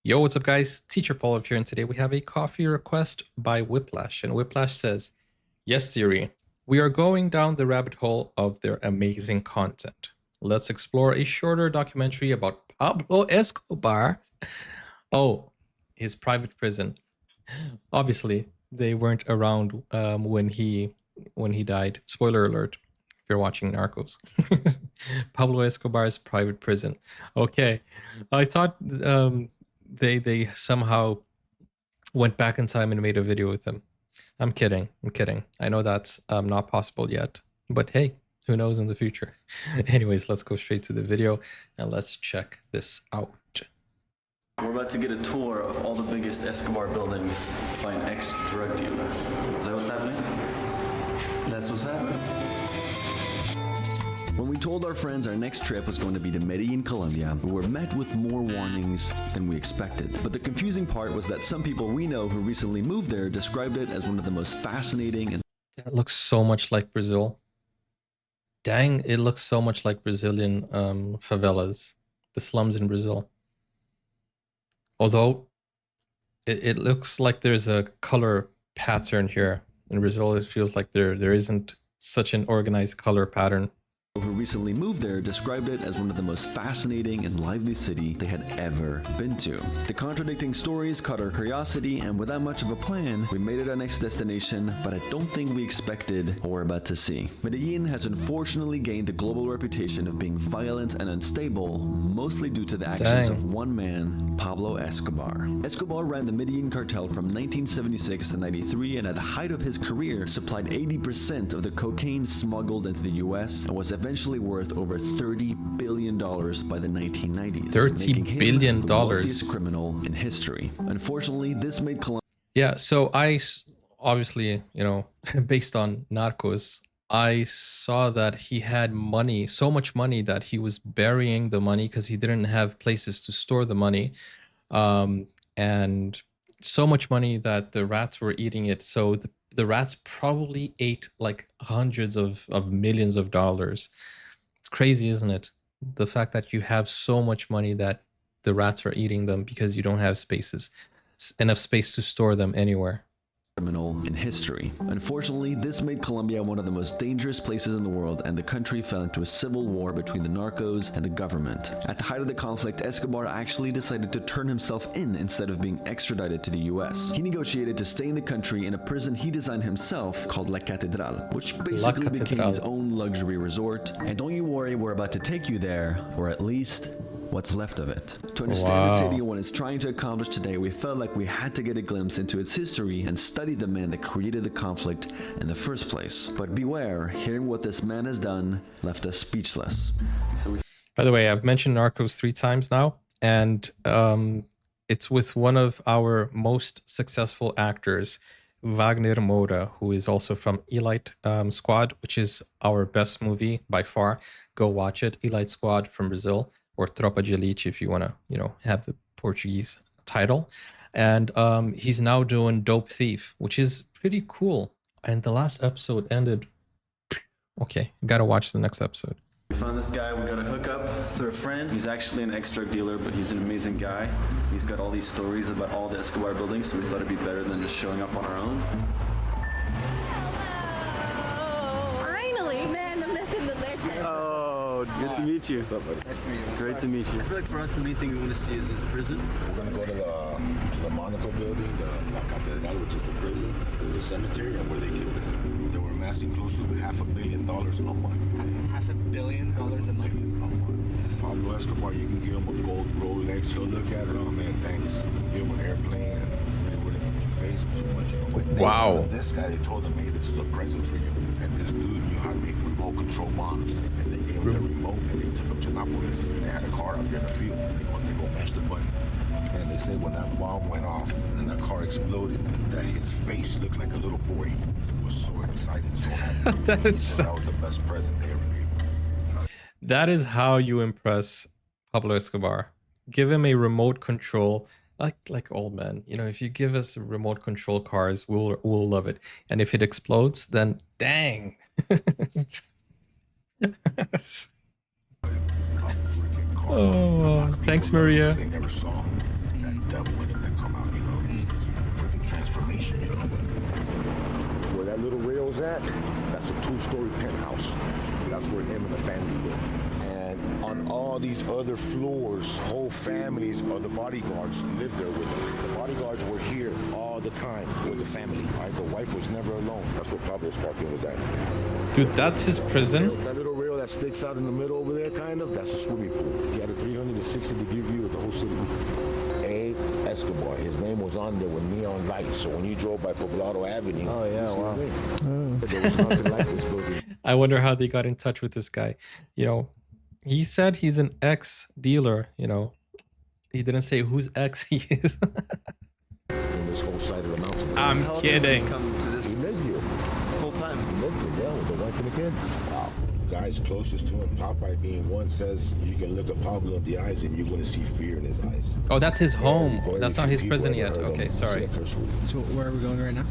Yo, what's up, guys? Teacher Paul here, and today we have a coffee request by Whiplash. And Whiplash says, yes, Siri, we are going down the rabbit hole of their amazing content. Let's explore a shorter documentary about Pablo Escobar. Oh, his private prison. Obviously, they weren't around when he died. Spoiler alert if you're watching Narcos. Pablo Escobar's private prison. Okay, I thought they somehow went back in time and made a video with him. I'm kidding. I'm kidding. I know that's not possible yet, but hey, who knows in the future? Anyways, let's go straight to the video and let's check this out. We're about to get a tour of all the biggest Escobar buildings by an ex-drug dealer. Is that what's happening? That's what's happening. When we told our friends our next trip was going to be to Medellin, Colombia, we were met with more warnings than we expected. But the confusing part was that some people we know who recently moved there described it as one of the most fascinating and... That looks so much like Brazil. Dang, it looks so much like Brazilian favelas, the slums in Brazil. Although it looks like there's a color pattern here. In Brazil, it feels like there isn't such an organized color pattern. Who recently moved there described it as one of the most fascinating and lively city they had ever been to. The contradicting stories caught our curiosity, and without much of a plan, we made it our next destination, but I don't think we expected what we're about to see. Medellin has unfortunately gained the global reputation of being violent and unstable, mostly due to the actions of one man, Pablo Escobar. Escobar ran the Medellin cartel from 1976 to 93, and at the height of his career, supplied 80% of the cocaine smuggled into the US and was eventually worth over $30 billion by the 1990s. $30 billion. The wealthiest criminal in history. Unfortunately, this made Colombia... Yeah, so obviously, you know, based on Narcos, I saw that he had money, so much money that he was burying the money because he didn't have places to store the money. And so much money that the rats were eating it. So the rats probably ate like hundreds of millions of dollars. It's crazy, isn't it? The fact that you have so much money that the rats are eating them because you don't have enough space to store them anywhere. Criminal in history. Unfortunately, this made Colombia one of the most dangerous places in the world, and the country fell into a civil war between the narcos and the government. At the height of the conflict, Escobar actually decided to turn himself in instead of being extradited to the US. He negotiated to stay in the country in a prison he designed himself called La Catedral, which basically became his own luxury resort. And don't you worry, we're about to take you there, or at least what's left of it. To understand the city and what it's trying to accomplish today, we felt like we had to get a glimpse into its history and study the man that created the conflict in the first place. But beware, hearing what this man has done left us speechless. By the way, I've mentioned Narcos 3 times now, and it's with one of our most successful actors, Wagner Moura, who is also from Elite Squad, which is our best movie by far. Go watch it, Elite Squad from Brazil, or Tropa de Elite if you want to, you know, have the Portuguese title. And he's now doing Dope Thief, which is pretty cool. And the last episode ended... Okay, gotta watch the next episode. We found this guy, we got a hookup through a friend. He's actually an ex-drug dealer, but he's an amazing guy. He's got all these stories about all the Escobar buildings, so we thought it'd be better than just showing up on our own. Finally! Man, the myth and the legend. Oh, good to meet you. What's up, buddy? Nice to meet you. Great to meet you. I feel like for us, the main thing we want to see is this prison. We're gonna go to the Monaco building, the La Catedral, which is the prison, the cemetery, and where they killed him. They were amassing close to $500 million a month. $500 million a month. Pablo Escobar, you can give him a gold Rolex. He'll look at it, oh man, thanks. Give him an airplane, and they wouldn't face him too much. You know. When they found this guy, they told him, hey, this is a present for you. And this dude knew how to make remote control bombs. And they gave him the remote, and they took him to Nápoles. They had a car out there in the field. They go mash the button. And they said when that bomb went off and that car exploded, that his face looked like a little boy. He was so excited, so happy. That was the best present they ever gave. That is how you impress Pablo Escobar. Give him a remote control, like old men. You know, if you give us remote control cars, we'll love it. And if it explodes, then dang. Oh, thanks, Maria. They never saw him. that devil in him that come out, you know. Freaking transformation, you know. Where that little rail's at, that's a 2-story penthouse. That's where him and the family live. And on all these other floors, whole families of the bodyguards live there with him. The bodyguards were here all the time with the family. Right? The wife was never alone. That's where Pablo Escobar was at. Dude, that's his prison? That little rail that sticks out in the middle over there, kind of, that's a swimming pool. He had a 360-degree view of the whole city. Escobar. His name was on there with neon lights. So when you drove by Poblado Avenue, Oh, yeah, wow. There was nothing like this building. I wonder how they got in touch with this guy. You know, he said he's an ex-dealer, you know. He didn't say whose ex he is. In this whole side of the mountain. I'm kidding. He lived here. Full time. He lived here, yeah, with the wife and the kids. Wow. Guys closest to him, Popeye being one, says you can look at Pablo in the eyes and you're going to see fear in his eyes. Oh, that's his home. Very That's not few his people prison ever yet. heard Okay, him sorry. say a curse word. So where are we going right now?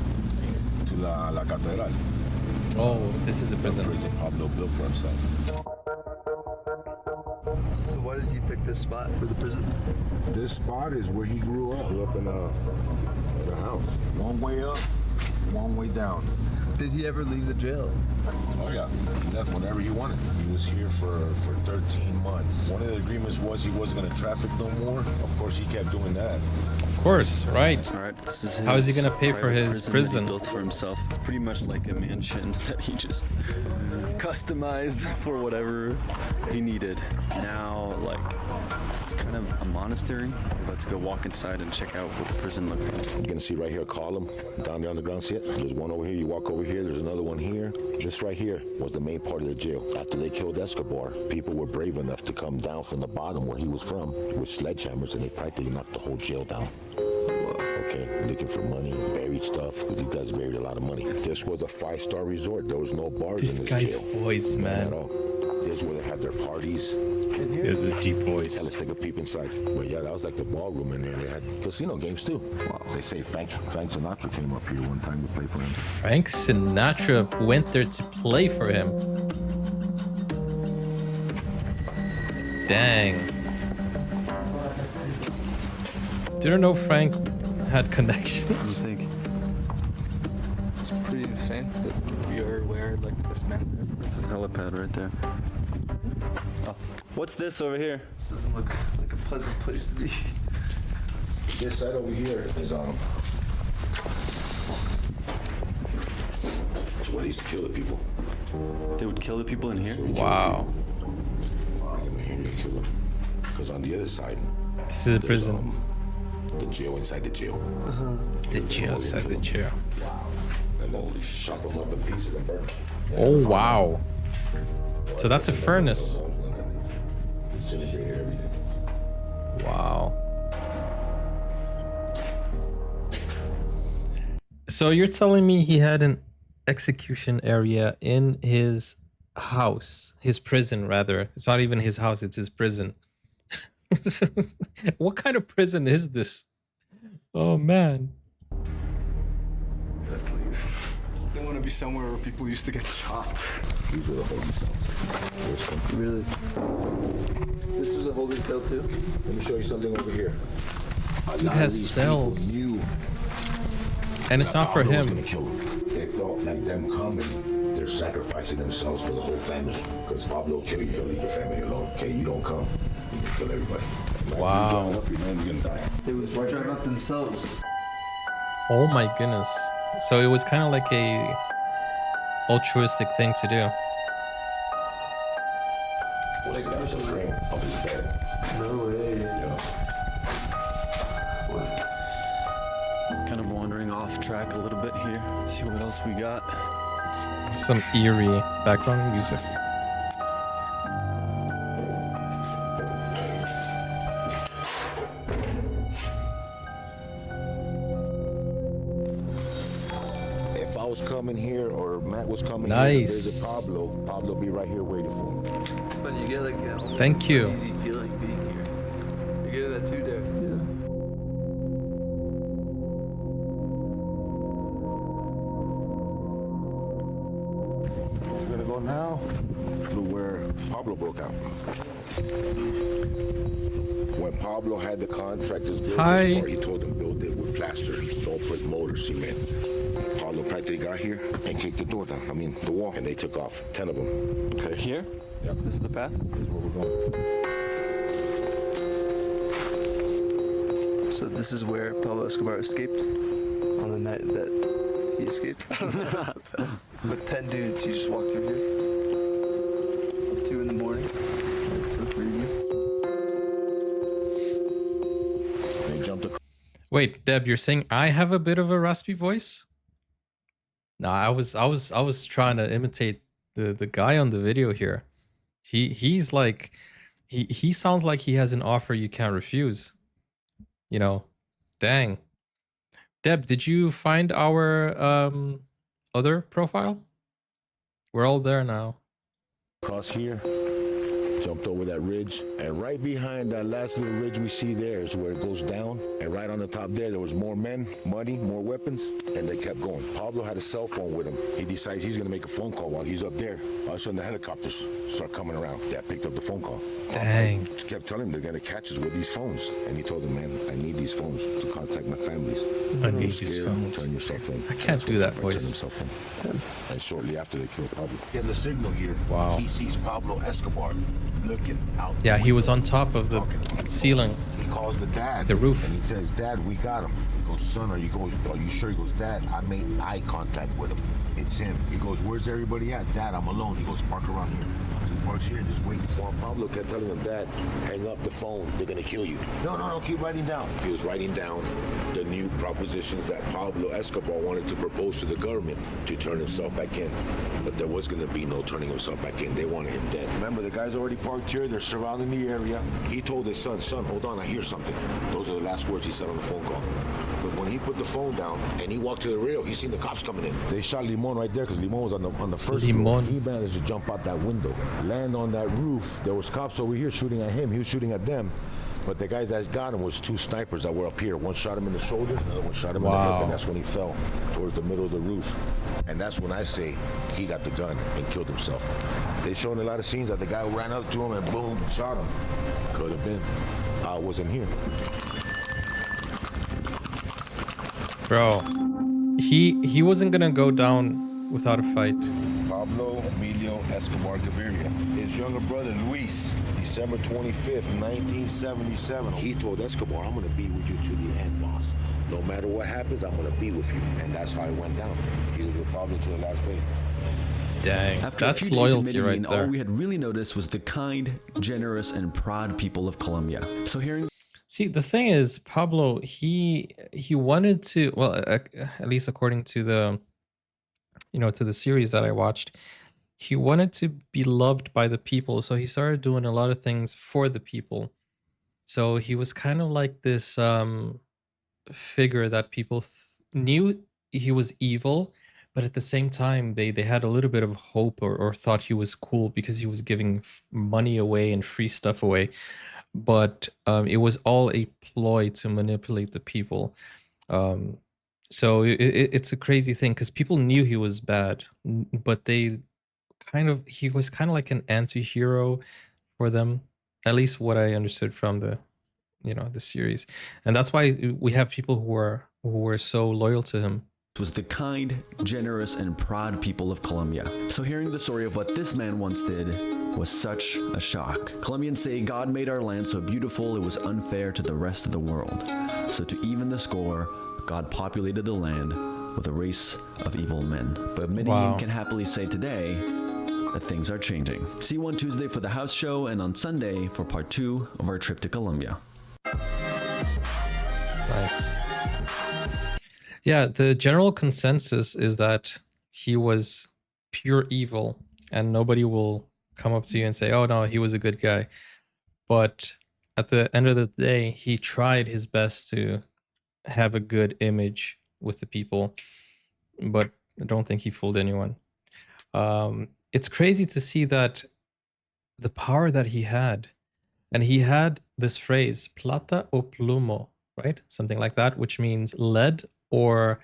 To la Catedral. Oh, this is the prison. Prison Pablo built for himself. So why did you pick this spot for the prison? This spot is where he grew up. Grew up in a house. One way up, one way down. Did he ever leave the jail? Oh yeah, he left whenever he wanted. He was here for 13 months. One of the agreements was he wasn't going to traffic no more. Of course, he kept doing that. Of course, right. All right, this is How is he his gonna pay for private his that prison? he built for himself. It's pretty much like a mansion that he just customized for whatever he needed. Now, like, it's kind of a monastery. We're about to go walk inside and check out what the prison looks like. You can see right here a column down there on the ground. See it? There's one over here. You walk over here. There's another one here. This right here was the main part of the jail. After they killed Escobar, people were brave enough to come down from the bottom where he was from with sledgehammers, and they practically knocked the whole jail down. Okay, looking for money, buried stuff, because these guys buried a lot of money. This was a 5-star resort. There was no bars This in this guy's jail. voice, None at man. all. This is where they had their parties. He has a deep Yeah, voice. let's take a peep inside. But yeah, that was like the ballroom in there. They had casino games too. Wow. They say Frank Sinatra came up here one time to play for him. Frank Sinatra went there to play for him. Dang. Didn't know Frank had connections. It's pretty insane that we are where like this man is. This is helipad right there. Oh. What's this over here? Doesn't look like a pleasant place to be. This side over here is that's where they used to kill the people. They would kill the people in here? Wow. Bring them in here and they kill them. Because on the other side, This is a there's, prison. the jail inside the jail. The jail side, the jail. And then chop them up in pieces and burn them. Oh, wow. So that's a furnace. Disintegrated everything. Wow. So you're telling me he had an execution area in his house, his prison, rather. It's not even his house, it's his prison. What kind of prison is this? Oh, man. Let's leave. Don't want to be somewhere where people used to get chopped. These were the holy cells. Really? This was a holding cell too? Let me show you something over here. Dude has cells. And it's not for Pablo was him. gonna kill them. They felt like them coming, they're sacrificing themselves for the whole family. Because Pablo will kill you, he'll leave your family alone. Okay, you don't come, you can kill everybody. Like, Wow. You drive up, you're gonna die. They would drive up themselves. Oh my goodness. So it was kind of like a altruistic thing to do. Like that was the frame of his bed. No way. Yeah. Kind of wandering off track a little bit here. See what else we got. Some eerie background music. If I was coming here or Matt was coming Nice. here to visit Pablo be right here waiting for him. It's funny, you get like a Thank you. easy feeling being here. You're getting that too, Derek? Yeah. We're gonna go So now, to where Pablo broke out. When Pablo had the contractors build Hi. this part, he told them build it with plaster. Don't put mortar, cement. Pablo practically got here and kicked the door down. I mean, the wall, and they took off. 10 of them. Okay. Here? Yep. This is the path? This is where we're going. So this is where Pablo Escobar escaped on the night that he escaped. With 10 dudes, he just walked through here. 2 in the morning. That's so crazy. They jumped across. Wait, Deb, you're saying I have a bit of a raspy voice? No, I was trying to imitate the guy on the video here. He's like he sounds like he has an offer you can't refuse. You know, dang. Deb, did you find our other profile? We're all there now. Across here, jumped over that ridge, and right behind that last little ridge we see there is where it goes down, and right on the top there was more men, money, more weapons, and they kept going. Pablo had a cell phone with him. He decides he's gonna make a phone call while he's up there. All of a sudden the helicopters start coming around. Dad picked up the phone call. Dang. Pablo kept telling him they're gonna catch us with these phones, and he told him, man, I need these phones to contact my families. I need these Scared, phones. Turn yourself in. I can't do that voice. Himself in. And shortly after they killed Pablo. In the signal here, Wow. he sees Pablo Escobar looking out. Yeah, he was on top of the ceiling. He calls the dad. The roof. And he says, Dad, we got him. He goes, son, are you sure? He goes, Dad, I made eye contact with him. It's him. He goes, where's everybody at? Dad, I'm alone. He goes, park around here. So he parks here, just waits. While Pablo kept telling him, Dad, hang up the phone. They're going to kill you. No, keep writing down. He was writing down the new propositions that Pablo Escobar wanted to propose to the government to turn himself back in. But there was going to be no turning himself back in. They wanted him dead. Remember, the guy's already parked here. They're surrounding the area. He told his son, hold on, I hear something. Those are the last words he said on the phone call. But when he put the phone down and he walked to the rail, he seen the cops coming in. They shot Limon right there because Limon was on the first floor. He managed to jump out that window, land on that roof. There was cops over here shooting at him. He was shooting at them. But the guys that got him was 2 snipers that were up here. One shot him in the shoulder, another one shot him in the hip, and that's when he fell towards the middle of the roof. And that's when I say he got the gun and killed himself. They showing a lot of scenes that the guy ran up to him and boom, shot him. Could have been. I wasn't here. Bro, he wasn't gonna go down without a fight. Pablo Emilio Escobar Gaviria. His younger brother Luis, December 25th, 1977. He told Escobar, I'm gonna be with you to the end, boss. No matter what happens, I'm gonna be with you. And that's how it went down. He was with Pablo to the last day. Dang, After a that's few days in loyalty right Medellin, there. all we had really noticed was the kind, generous, and proud people of Colombia. So hearing See, the thing is, Pablo, he wanted to, well, at least according to the, to the series that I watched, he wanted to be loved by the people. So he started doing a lot of things for the people. So he was kind of like this figure that people knew he was evil, but at the same time, they had a little bit of hope or thought he was cool because he was giving money away and free stuff away. But it was all a ploy to manipulate the people. So it's a crazy thing because people knew he was bad, but he was kind of like an anti-hero for them, at least what I understood from the series. And that's why we have people who were so loyal to him. was the kind, generous, and proud people of Colombia. So hearing the story of what this man once did was such a shock. Colombians say God made our land so beautiful it was unfair to the rest of the world. So to even the score, God populated the land with a race of evil men. But Medellin can happily say today that things are changing. See you on Tuesday for the house show and on Sunday for part 2 of our trip to Colombia. Nice. Yeah, the general consensus is that he was pure evil and nobody will come up to you and say, oh no, he was a good guy. But at the end of the day, he tried his best to have a good image with the people, but I don't think he fooled anyone. It's crazy to see that the power that he had, and he had this phrase, plata o plumo, right? Something like that, which means lead or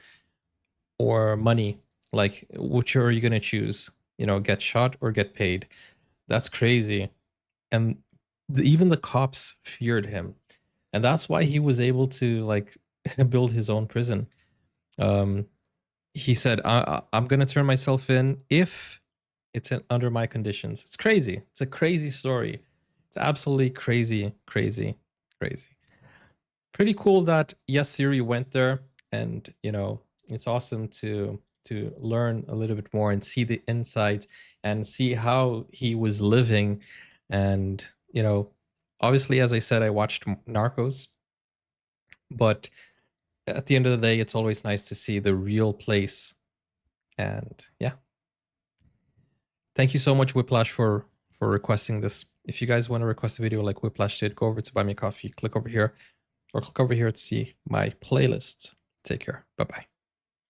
money. Like, which are you going to choose? get shot or get paid. That's crazy. And even the cops feared him. And that's why he was able to like build his own prison. He said, I'm going to turn myself in if it's under my conditions. It's crazy. It's a crazy story. It's absolutely crazy, crazy, crazy. Pretty cool that Yes Siri went there, and it's awesome to learn a little bit more and see the insights and see how he was living. And obviously, as I said, I watched Narcos, but at the end of the day, it's always nice to see the real place. And yeah, thank you so much, Whiplash, for requesting this. If you guys want to request a video like Whiplash did, go over to Buy Me a Coffee, click over here, or click over here to see my playlists. Take care. Bye-bye.